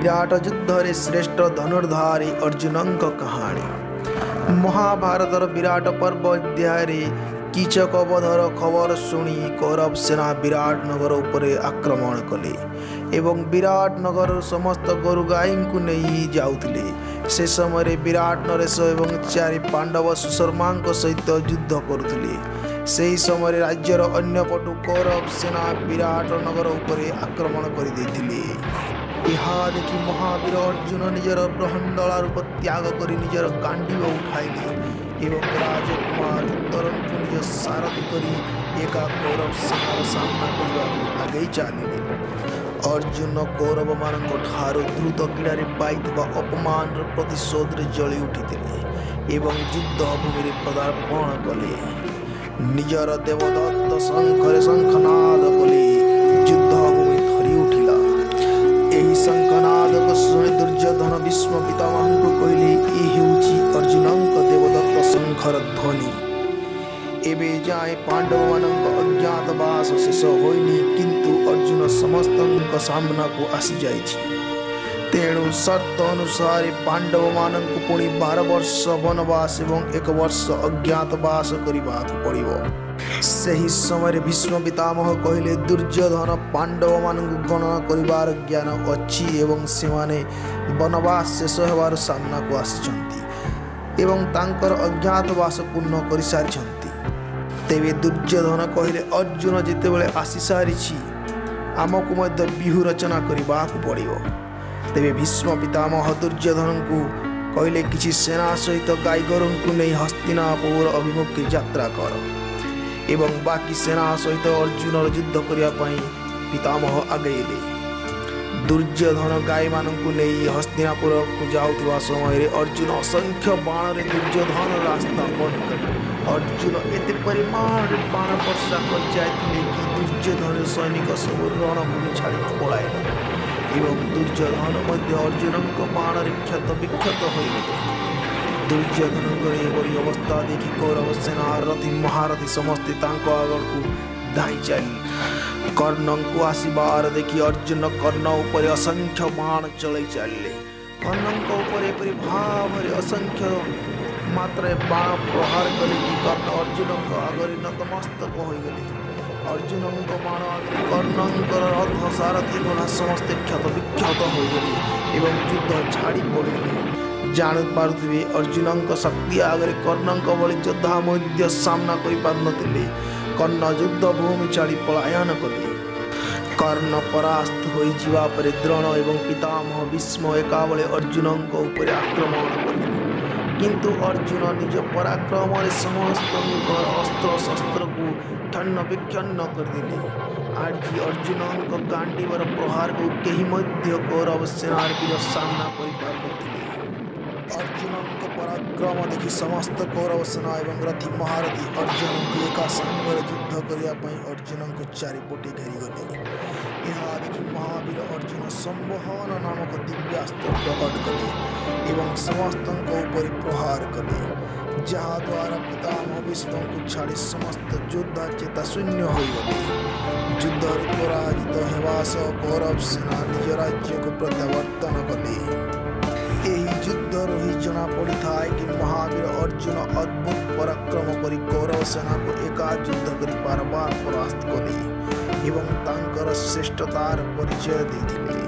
विराट युद्ध रे श्रेष्ठ धनुर्धारी अर्जुन कहानी। महाभारतर विराट पर्व अध्याय कीचक वधर खबर शुणी कौरव सेना विराट नगर उपरे आक्रमण कले एवं विराट नगर समस्त गोरु गाई को नहीं जाउथिले। से समय विराट नरेश एवं चारि पांडव सुशर्मा सहित युद्ध करुथिले। से समय राज्यर अन्य पटु कौरव सेना विराट नगर उपरे आक्रमण कर देथिले। यहा देखि महावीर अर्जुन निजर ब्रह्मंडला रूप त्याग कर निजर गांडीव उठाइले एवं राजकुमार उत्तरन को निज सारथी करी एका कौरव सेनार सामना करने आगे चलिले। अर्जुन कौरव मान द्रुत क्रीड़ा पाइथिबा अपमान प्रतिशोध जली उठिथिले एवं युद्ध भूमि पदार्पण कले। निजर देवदत्त शंखरे शंखनाद कले युद्ध भूमि थरी उठिला। एही शंखनाद को शुणी दुर्योधन भीष्म पितामह को कहले, ये हेउची अर्जुनक देवदत्त शंखर ध्वनि। एबे जाए पांडव मानक अज्ञातवास शेष होइनी, किंतु अर्जुन समस्त सामना को आसी जाइछि। तेणु शर्त अनुसार पांडव मानक पुणी 12 वर्ष वनवास एवं 1 वर्ष अज्ञातवास करबाक पड़िबो। सही समय भीष्म पितामह कहले, दुर्योधन पांडव मानक गणना करिबार ज्ञान अच्छी एवं सेमाने वनवास शेष हेबार सामना को आसिछंती एवं तांकर अज्ञातवास पूर्ण कर सारिछंती। तेबे दुर्योधन कहले, अर्जुन जितेबेले आसी सारिछि आमको मध्य व्यूह रचना करिबाक पड़िबो। तेबे भीष्म पितामह दुर्योधन को कहले, किछि सेना सहित गाईगोरु को नहीं हस्तिनापुर अभिमुखे यात्रा कर एवं बाकी सेना सहित अर्जुन युद्ध करने पितामह आगेले। दुर्योधन गाई मानू नहीं हस्तिनापुर को जाऊा समय अर्जुन असंख्य बाण रे दुर्योधन रास्ता बंद कर अर्जुन एत परिमाण बाण वर्षा कर जाते कि दुर्योधन सैनिक सब रणभूमि छाड़ी पलायन एवं दुर्योधन मध्य अर्जुन बाण क्षत विक्षत हो गए। दुर्योधन एपरी अवस्था देखि कौरव सेना रथी महारथी समस्ते आग को धाई चली। कर्ण को आसबार देखि अर्जुन कर्ण उपर असंख्य बाण चल चलिए। कर्ण भाव असंख्य मात्रा बाण प्रहार कले कि कर्ण अर्जुन आगे नतमस्तक हो गले। अर्जुन बाण आगे कर्णकर रथ सारथी घोड़ा समस्ते क्षत विक्षत हो गले एवं युद्ध छाड़ी पड़े। जान पारे अर्जुन शक्ति आगे कर्ण भली योद्धा मध्य सामना कर कर्ण युद्ध भूमि छाड़ी पलायन कले। कर्ण परास्त हो जावा पर द्रोण एवं पितामह भीष्म एका बेले अर्जुन उपर आक्रमण कले, किंतु अर्जुन निज पराक्रम समस्त अस्त्र शस्त्र को ठन्न विक्षन्न करदेले। आज अर्जुन गांडीवर प्रहार को कहीं मध्य कौरव सेनार वीर सामना कर अर्जुन पराक्रम देखि समस्त कौरव सेना एवं रथी महारथी अर्जुन को एका संगर युद्ध करने अर्जुन को चारिपटे घेरीगले। यह देखि महावीर अर्जुन संवहन नामक दिव्यास्त्र प्रकट कले एवं समस्त उपर प्रहार कले, जहाद्वारा पितामह भीष्म को छाड़ी समस्त योद्धा चेता शून्य हो गले। युद्ध पराजित होगा सह कौरव सेना निज राज्य को प्रत्यावर्तन कले। युद्ध ही जना पड़ी था कि महावीर अर्जुन अद्भुत पराक्रम करी कौरव सेना को एका युद्ध कर बार बार परास्त कले एवं तांकर श्रेष्ठतार परिचय देथिले।